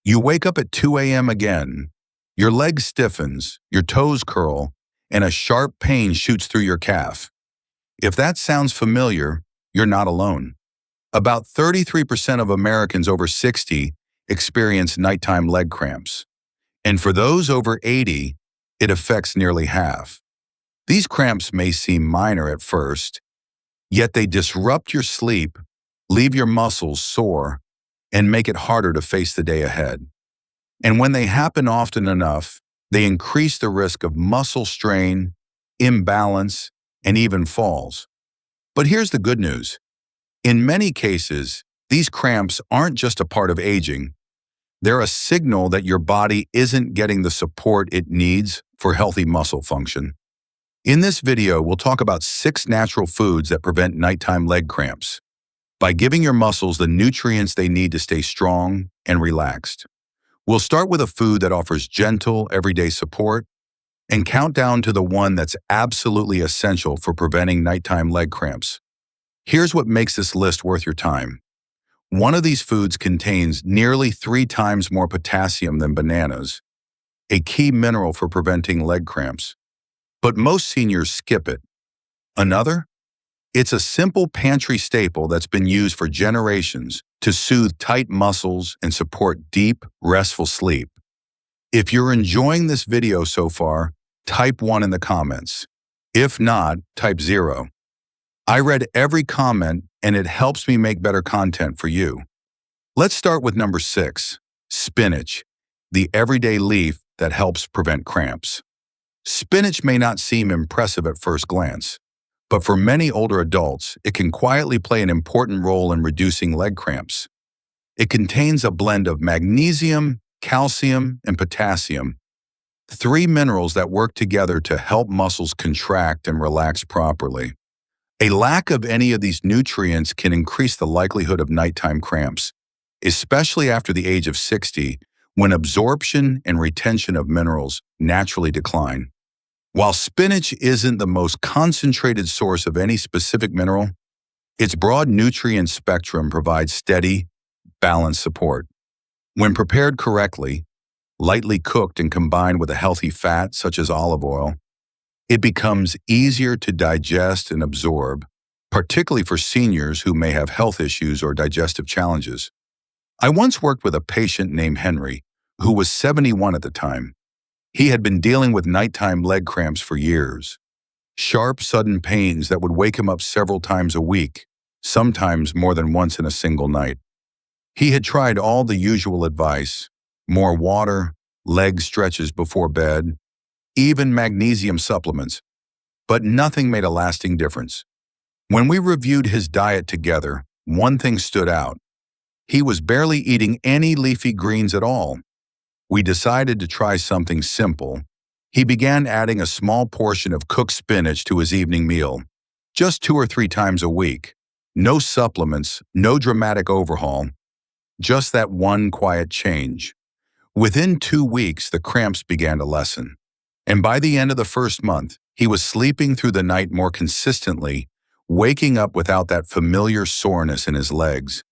You wake up at 2 a.m. again, your leg stiffens, your toes curl, and a sharp pain shoots through your calf. If that sounds familiar, you're not alone. About 33% of Americans over 60 experience nighttime leg cramps. And for those over 80, it affects nearly half. These cramps may seem minor at first, yet they disrupt your sleep, leave your muscles sore, and make it harder to face the day ahead. And when they happen often enough, they increase the risk of muscle strain, imbalance, and even falls. But here's the good news. In many cases, these cramps aren't just a part of aging. They're a signal that your body isn't getting the support it needs for healthy muscle function. In this video, we'll talk about 6 natural foods that prevent nighttime leg cramps by giving your muscles the nutrients they need to stay strong and relaxed. We'll start with a food that offers gentle, everyday support and count down to the one that's absolutely essential for preventing nighttime leg cramps. Here's what makes this list worth your time. One of these foods contains nearly 3 times more potassium than bananas, a key mineral for preventing leg cramps. But most seniors skip it. Another? It's a simple pantry staple that's been used for generations to soothe tight muscles and support deep, restful sleep. If you're enjoying this video so far, type 1 in the comments. If not, type 0. I read every comment and it helps me make better content for you. Let's start with number 6, spinach, the everyday leaf that helps prevent cramps. Spinach may not seem impressive at first glance, but for many older adults, it can quietly play an important role in reducing leg cramps. It contains a blend of magnesium, calcium, and potassium, 3 minerals that work together to help muscles contract and relax properly. A lack of any of these nutrients can increase the likelihood of nighttime cramps, especially after the age of 60, when absorption and retention of minerals naturally decline. While spinach isn't the most concentrated source of any specific mineral, its broad nutrient spectrum provides steady, balanced support. When prepared correctly, lightly cooked and combined with a healthy fat such as olive oil, it becomes easier to digest and absorb, particularly for seniors who may have health issues or digestive challenges. I once worked with a patient named Henry, who was 71 at the time. He had been dealing with nighttime leg cramps for years. Sharp, sudden pains that would wake him up several times a week, sometimes more than once in a single night. He had tried all the usual advice, more water, leg stretches before bed, even magnesium supplements, but nothing made a lasting difference. When we reviewed his diet together, one thing stood out. He was barely eating any leafy greens at all. We decided to try something simple. He began adding a small portion of cooked spinach to his evening meal, just 2 or 3 times a week. No supplements, no dramatic overhaul, just that one quiet change. Within 2 weeks, the cramps began to lessen. And by the end of the first month, he was sleeping through the night more consistently, waking up without that familiar soreness in his legs.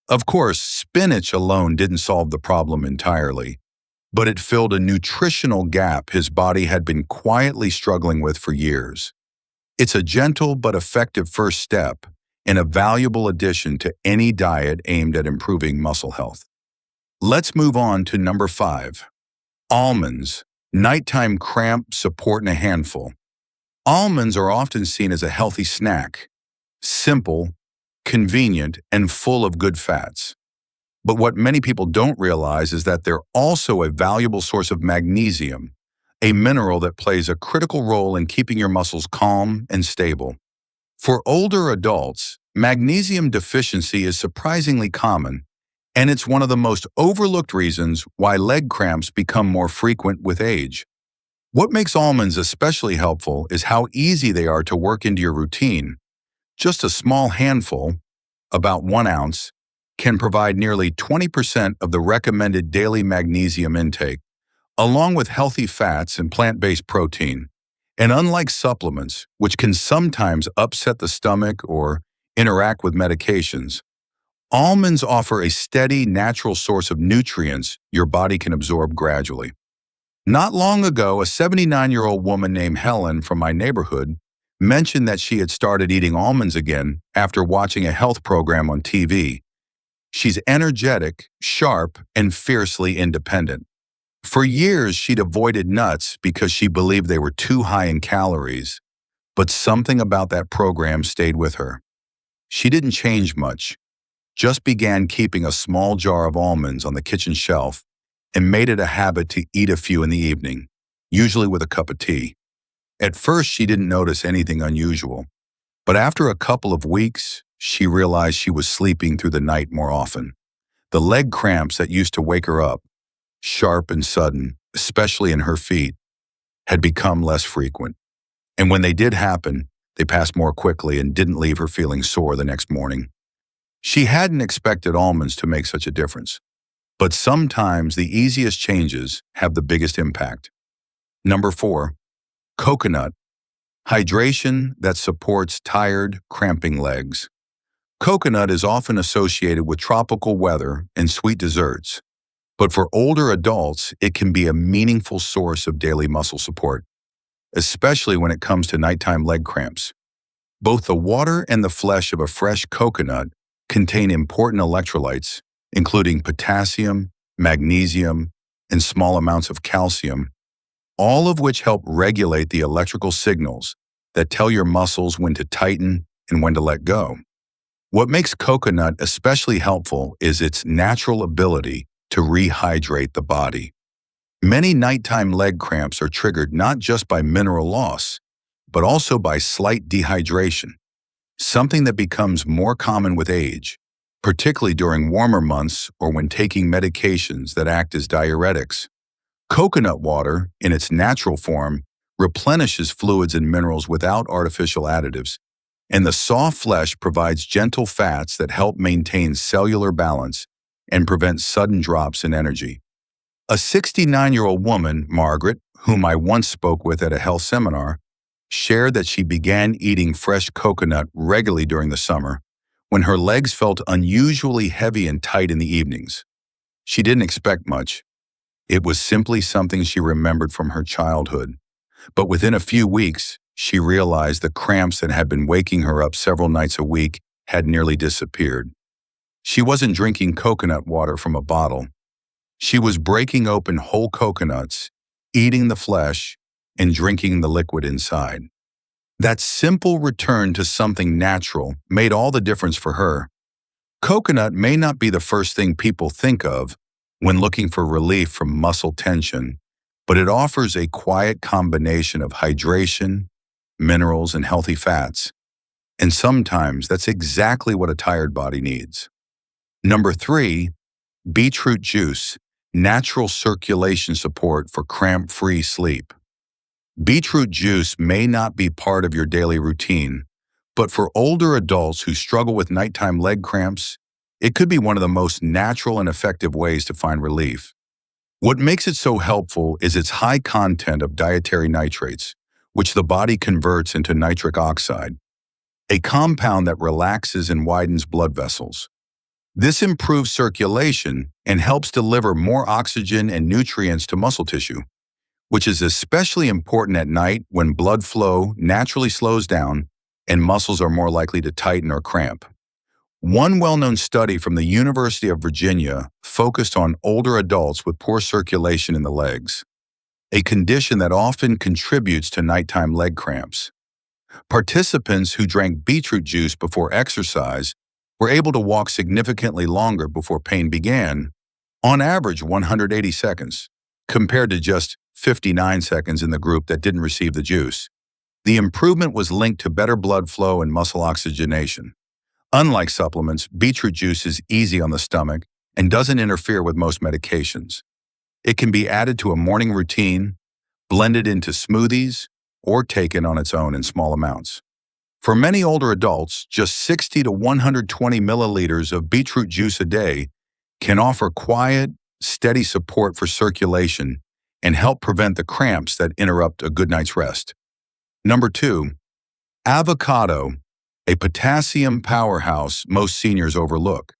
Of course, spinach alone didn't solve the problem entirely, but it filled a nutritional gap his body had been quietly struggling with for years. It's a gentle but effective first step and a valuable addition to any diet aimed at improving muscle health. Let's move on to number 5, almonds, nighttime cramp support in a handful. Almonds are often seen as a healthy snack, simple, convenient, and full of good fats. But what many people don't realize is that they're also a valuable source of magnesium, a mineral that plays a critical role in keeping your muscles calm and stable. For older adults, magnesium deficiency is surprisingly common, and it's one of the most overlooked reasons why leg cramps become more frequent with age. What makes almonds especially helpful is how easy they are to work into your routine. Just a small handful, about 1 ounce, can provide nearly 20% of the recommended daily magnesium intake, along with healthy fats and plant-based protein. And unlike supplements, which can sometimes upset the stomach or interact with medications, Almonds offer a steady, natural source of nutrients your body can absorb gradually. Not long ago, a 79-year-old woman named Helen from my neighborhood mentioned that she had started eating almonds again after watching a health program on TV. She's energetic, sharp, and fiercely independent. For years, she'd avoided nuts because she believed they were too high in calories, but something about that program stayed with her. She didn't change much, just began keeping a small jar of almonds on the kitchen shelf and made it a habit to eat a few in the evening, usually with a cup of tea. At first, she didn't notice anything unusual, but after a couple of weeks, she realized she was sleeping through the night more often. The leg cramps that used to wake her up, sharp and sudden, especially in her feet, had become less frequent. And when they did happen, they passed more quickly and didn't leave her feeling sore the next morning. She hadn't expected almonds to make such a difference, but sometimes the easiest changes have the biggest impact. Number 4, coconut. Hydration that supports tired, cramping legs. Coconut is often associated with tropical weather and sweet desserts, but for older adults, it can be a meaningful source of daily muscle support, especially when it comes to nighttime leg cramps. Both the water and the flesh of a fresh coconut contain important electrolytes, including potassium, magnesium, and small amounts of calcium, all of which help regulate the electrical signals that tell your muscles when to tighten and when to let go. What makes coconut especially helpful is its natural ability to rehydrate the body. Many nighttime leg cramps are triggered not just by mineral loss, but also by slight dehydration, something that becomes more common with age, particularly during warmer months or when taking medications that act as diuretics. Coconut water, in its natural form, replenishes fluids and minerals without artificial additives, and the soft flesh provides gentle fats that help maintain cellular balance and prevent sudden drops in energy. A 69-year-old woman, Margaret, whom I once spoke with at a health seminar, shared that she began eating fresh coconut regularly during the summer when her legs felt unusually heavy and tight in the evenings. She didn't expect much. It was simply something she remembered from her childhood. But within a few weeks, she realized the cramps that had been waking her up several nights a week had nearly disappeared. She wasn't drinking coconut water from a bottle. She was breaking open whole coconuts, eating the flesh, and drinking the liquid inside. That simple return to something natural made all the difference for her. Coconut may not be the first thing people think of when looking for relief from muscle tension, but it offers a quiet combination of hydration, minerals, and healthy fats. And sometimes that's exactly what a tired body needs. Number 3, beetroot juice, natural circulation support for cramp-free sleep. Beetroot juice may not be part of your daily routine, but for older adults who struggle with nighttime leg cramps, it could be one of the most natural and effective ways to find relief. What makes it so helpful is its high content of dietary nitrates, which the body converts into nitric oxide, a compound that relaxes and widens blood vessels. This improves circulation and helps deliver more oxygen and nutrients to muscle tissue, which is especially important at night when blood flow naturally slows down and muscles are more likely to tighten or cramp. One well-known study from the University of Virginia focused on older adults with poor circulation in the legs, a condition that often contributes to nighttime leg cramps. Participants who drank beetroot juice before exercise were able to walk significantly longer before pain began, on average 180 seconds, compared to just 59 seconds in the group that didn't receive the juice. The improvement was linked to better blood flow and muscle oxygenation. Unlike supplements, beetroot juice is easy on the stomach and doesn't interfere with most medications. It can be added to a morning routine, blended into smoothies, or taken on its own in small amounts. For many older adults, just 60 to 120 milliliters of beetroot juice a day can offer quiet, steady support for circulation and help prevent the cramps that interrupt a good night's rest. Number 2, avocado, a potassium powerhouse most seniors overlook.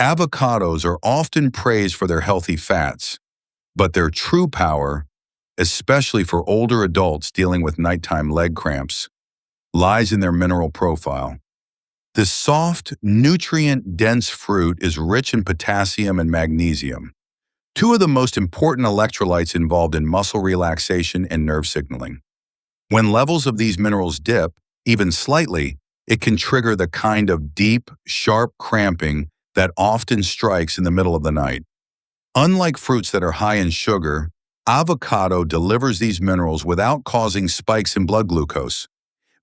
Avocados are often praised for their healthy fats, but their true power, especially for older adults dealing with nighttime leg cramps, lies in their mineral profile. This soft, nutrient-dense fruit is rich in potassium and magnesium, two of the most important electrolytes involved in muscle relaxation and nerve signaling. When levels of these minerals dip, even slightly, it can trigger the kind of deep, sharp cramping that often strikes in the middle of the night. Unlike fruits that are high in sugar, avocado delivers these minerals without causing spikes in blood glucose,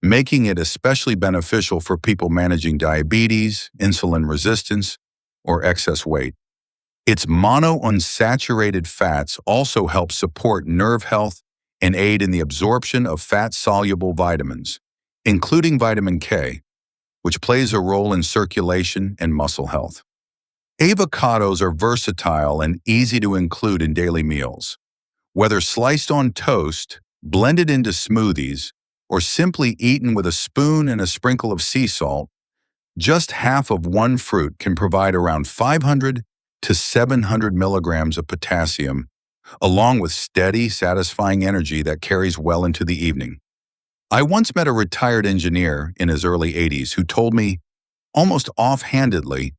making it especially beneficial for people managing diabetes, insulin resistance, or excess weight. Its monounsaturated fats also help support nerve health and aid in the absorption of fat-soluble vitamins, including vitamin K, which plays a role in circulation and muscle health. Avocados are versatile and easy to include in daily meals. Whether sliced on toast, blended into smoothies, or simply eaten with a spoon and a sprinkle of sea salt, just half of one fruit can provide around 500 to 700 milligrams of potassium, along with steady, satisfying energy that carries well into the evening. I once met a retired engineer in his early 80s who told me, almost offhandedly,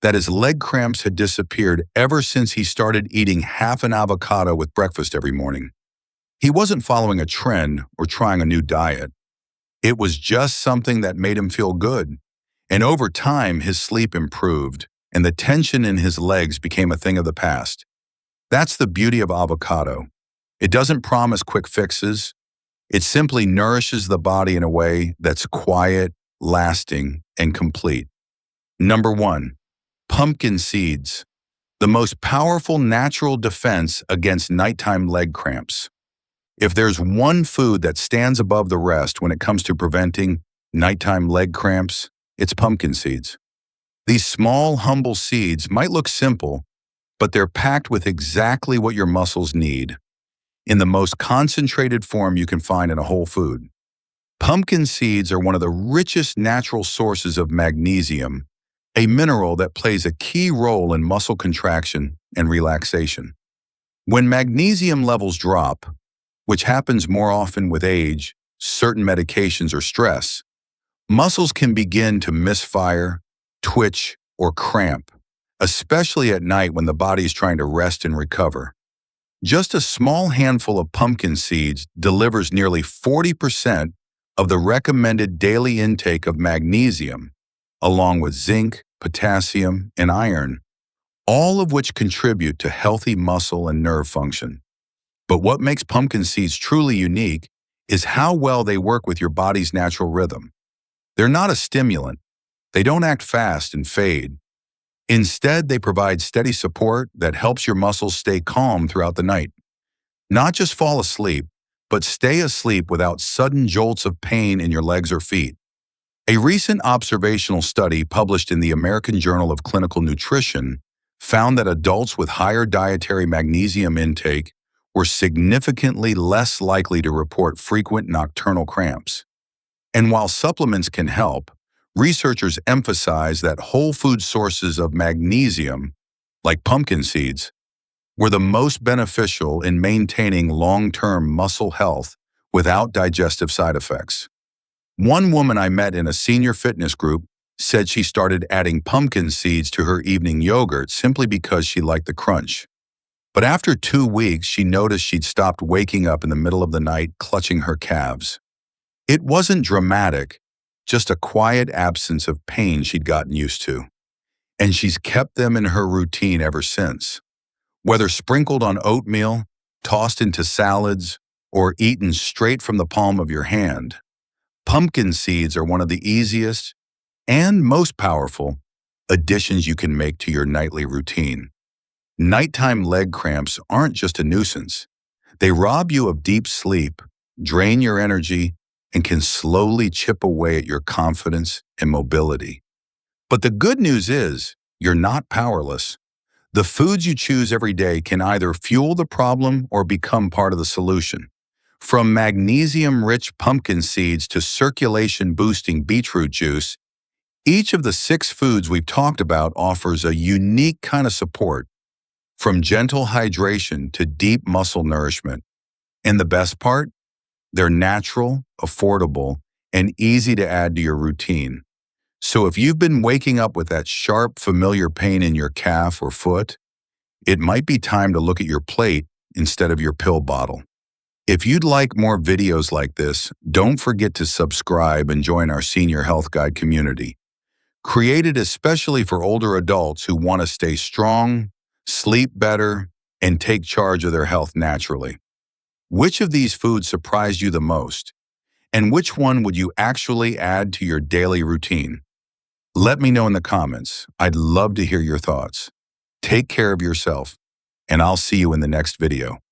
that his leg cramps had disappeared ever since he started eating half an avocado with breakfast every morning. He wasn't following a trend or trying a new diet. It was just something that made him feel good. And over time, his sleep improved, and the tension in his legs became a thing of the past. That's the beauty of avocado. It doesn't promise quick fixes. It simply nourishes the body in a way that's quiet, lasting, and complete. Number 1. Pumpkin seeds, the most powerful natural defense against nighttime leg cramps. If there's one food that stands above the rest when it comes to preventing nighttime leg cramps, it's pumpkin seeds. These small, humble seeds might look simple, but they're packed with exactly what your muscles need, in the most concentrated form you can find in a whole food. Pumpkin seeds are one of the richest natural sources of magnesium, a mineral that plays a key role in muscle contraction and relaxation. When magnesium levels drop, which happens more often with age, certain medications, or stress, muscles can begin to misfire, twitch, or cramp, especially at night when the body is trying to rest and recover. Just a small handful of pumpkin seeds delivers nearly 40% of the recommended daily intake of magnesium, along with zinc, potassium, and iron, all of which contribute to healthy muscle and nerve function. But what makes pumpkin seeds truly unique is how well they work with your body's natural rhythm. They're not a stimulant. They don't act fast and fade. Instead, they provide steady support that helps your muscles stay calm throughout the night. Not just fall asleep, but stay asleep without sudden jolts of pain in your legs or feet. A recent observational study published in the American Journal of Clinical Nutrition found that adults with higher dietary magnesium intake were significantly less likely to report frequent nocturnal cramps. And while supplements can help, researchers emphasize that whole food sources of magnesium, like pumpkin seeds, were the most beneficial in maintaining long-term muscle health without digestive side effects. One woman I met in a senior fitness group said she started adding pumpkin seeds to her evening yogurt simply because she liked the crunch. But after 2 weeks, she noticed she'd stopped waking up in the middle of the night clutching her calves. It wasn't dramatic, just a quiet absence of pain she'd gotten used to. And she's kept them in her routine ever since. Whether sprinkled on oatmeal, tossed into salads, or eaten straight from the palm of your hand, pumpkin seeds are one of the easiest and most powerful additions you can make to your nightly routine. Nighttime leg cramps aren't just a nuisance. They rob you of deep sleep, drain your energy, and can slowly chip away at your confidence and mobility. But the good news is, you're not powerless. The foods you choose every day can either fuel the problem or become part of the solution. From magnesium-rich pumpkin seeds to circulation-boosting beetroot juice, Each of the 6 foods we've talked about offers a unique kind of support, from gentle hydration to deep muscle nourishment. And the best part? They're natural, affordable, and easy to add to your routine. So if you've been waking up with that sharp, familiar pain in your calf or foot, it might be time to look at your plate instead of your pill bottle. If you'd like more videos like this, don't forget to subscribe and join our Senior Health Guide community, created especially for older adults who want to stay strong, sleep better, and take charge of their health naturally. Which of these foods surprised you the most? And which one would you actually add to your daily routine? Let me know in the comments. I'd love to hear your thoughts. Take care of yourself, and I'll see you in the next video.